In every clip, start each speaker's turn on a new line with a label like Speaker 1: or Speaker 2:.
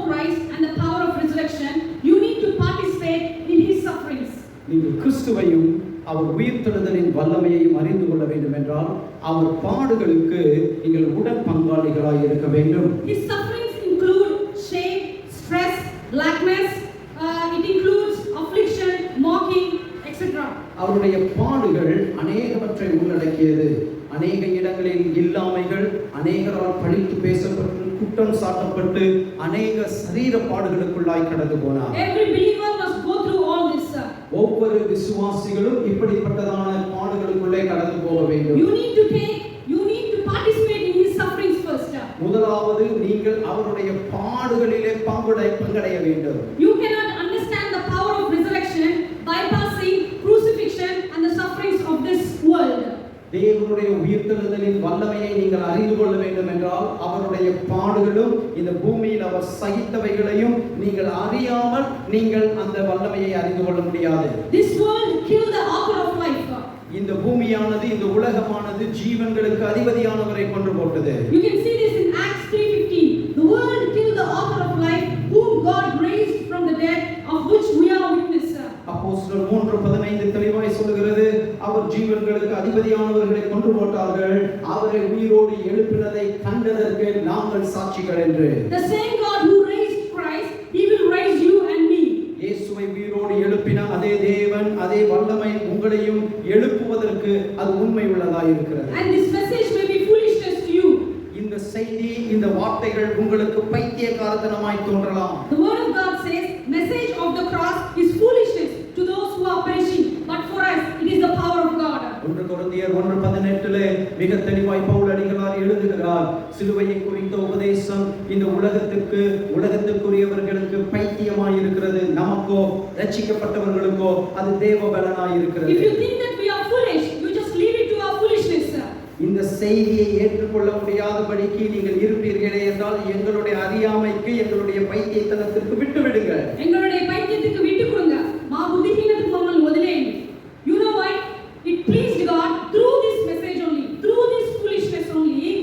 Speaker 1: Christ and the power of resurrection, you need to participate in his sufferings.
Speaker 2: நீங்கள் கிறிஸ்துவையும் அவர் உயிர்த்தெழுதலின் வல்லமையையும் அறிந்து கொள்ள வேண்டும் என்றால் அவர் பாடுகளுக்கு நீங்கள் உடன் பங்காளிகளாய் இருக்க வேண்டும்.
Speaker 1: His sufferings include shame, stress, blackness, it includes affliction, mocking, etc.
Speaker 2: அவருடைய பாடுகள் அநேகவற்றை உள்ளடக்கியது. அநேக இடங்களில் இல்லாமைகள், அநேகரால் பழித்து பேசப்பட்டு குற்றம் சாட்டப்பட்டு அநேக சரீர பாடுகளுக்குள்ளாய் கடந்து போனார்.
Speaker 1: Every believer must go through all this.
Speaker 2: ஒவ்வொரு விசுவாசிகளும் இப்படிப்பட்டதான பாடுகளுக்குள்ளே கடந்து போக வேண்டும்.
Speaker 1: You need to participate in his sufferings first.
Speaker 2: முதலாவது நீங்கள் அவருடைய பாடுகளிலே பங்கடைய வேண்டும்.
Speaker 1: You cannot understand the power of resurrection bypassing crucifixion and the sufferings of this world.
Speaker 2: தேவனுடைய உயிர்த்தெழுதலின் வல்லமையை நீங்கள் அறிந்து கொள்ள வேண்டும் என்றால் அவருடைய பாடுகளும் இந்த பூமியில் அவர் சகித்தவைகளையும் நீங்கள் அறியாமல் நீங்கள் அந்த வல்லமையை அறிந்து கொள்ள முடியாது.
Speaker 1: This world killed the author of life.
Speaker 2: இந்த பூமியானது, இந்த உலகமானது ஜீவன்களுக்கு அதிபதியானவரை கொன்று போட்டது.
Speaker 1: You can see this in Acts 3:15. The world killed the author of life, whom God raised from the dead, of which we are witnesses.
Speaker 2: அப்போஸ்தலர் 3:15 தெளிவாய் சொல்கிறது, அவர் ஜீவன்களுக்கு அதிபதியானவர்களை கொன்று போட்டார்கள், அவரை உயிரோடு எழுப்பினதை கண்டதற்கு நாங்கள் சாட்சிகள் என்று.
Speaker 1: The same God who raised Christ, he will raise you and me.
Speaker 2: இயேசுவை உயிரோடு எழுப்பின அதே தேவன், அதே வல்லமை உங்களையும் எழுப்புவதற்கு அது உண்மை உள்ளதாய் இருக்கிறது.
Speaker 1: And this message may be foolishness to you.
Speaker 2: இந்த செய்தி, இந்த வார்த்தைகள் உங்களுக்கு பைத்தியக்காரத்தனமாய் தோன்றலாம்.
Speaker 1: The word of God says, message of the cross is foolishness to those who are perishing, but for us it is the power of God.
Speaker 2: 1 கொரிந்தியர் 1:18 மிக தெளிவாய் பவுல் அடிகளார் எழுதுகிறார், சிலுவையை குறித்த உபதேசம் இந்த உலகத்துக்குரியவர்களுக்கு பைத்தியமாய் இருக்கிறது, நமக்கோ ரட்சிக்கப்பட்டவர்களுக்கோ அது தேவபலனாய் இருக்கிறது.
Speaker 1: If you think that we are foolish, you just leave it to our foolishness.
Speaker 2: இந்த செய்தியை ஏற்றுக்கொள்ள முடியாதபடிக்கு நீங்கள் இருப்பீர்களே என்றால் எங்களுடைய அறியாமைக்கு, எங்களுடைய பைத்தியத்தனத்திற்கு விட்டு விடுங்கள்.
Speaker 1: எங்களுடைய பைத்தியத்துக்கு விட்டு கொடுங்க. மா புத்திஹீனத்துக்கு மம்மல்ని వదిలేయండి. You know why? It pleased God through this message only, through this foolishness only,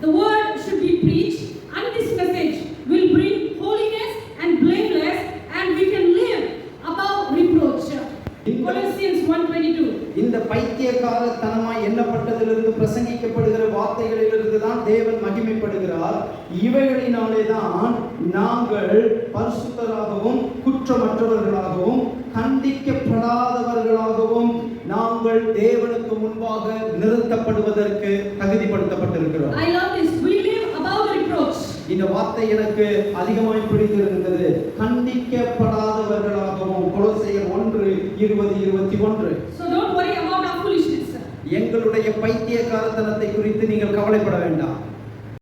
Speaker 1: the word should be preached, and this message will bring holiness and blameless, and we can live above reproach. Colossians 1:22.
Speaker 2: இந்த பைத்தியக்காரத்தனமாய் எண்ணப்பட்டதிலிருந்து பிரசங்கிக்கப்படுகிற வார்த்தைகளிலிருந்து தான் தேவன் மகிமைப்படுகிறார். இவைகளினாலே தான் நாங்கள் பரிசுத்தராகவும் குற்றமற்றவர்களாகவும் கண்டிக்கப்படாதவர்களாகவும் நாங்கள் தேவனுக்கு முன்பாக நிறுத்தப்படுவதற்கு தகுதிப்படுத்தப்பட்டிருக்கிறோம்.
Speaker 1: I love this. We live above reproach.
Speaker 2: இந்த வார்த்தை எனக்கு அதிகமாய் பிடித்திருந்தது. கண்டிக்கப்படாதவர்களாகவும். கொலோசியர் 1:20-21.
Speaker 1: So don't worry about our foolishness.
Speaker 2: எங்களுடைய பைத்தியக்காரத்தனத்தை குறித்து நீங்கள் கவலைப்பட வேண்டாம்.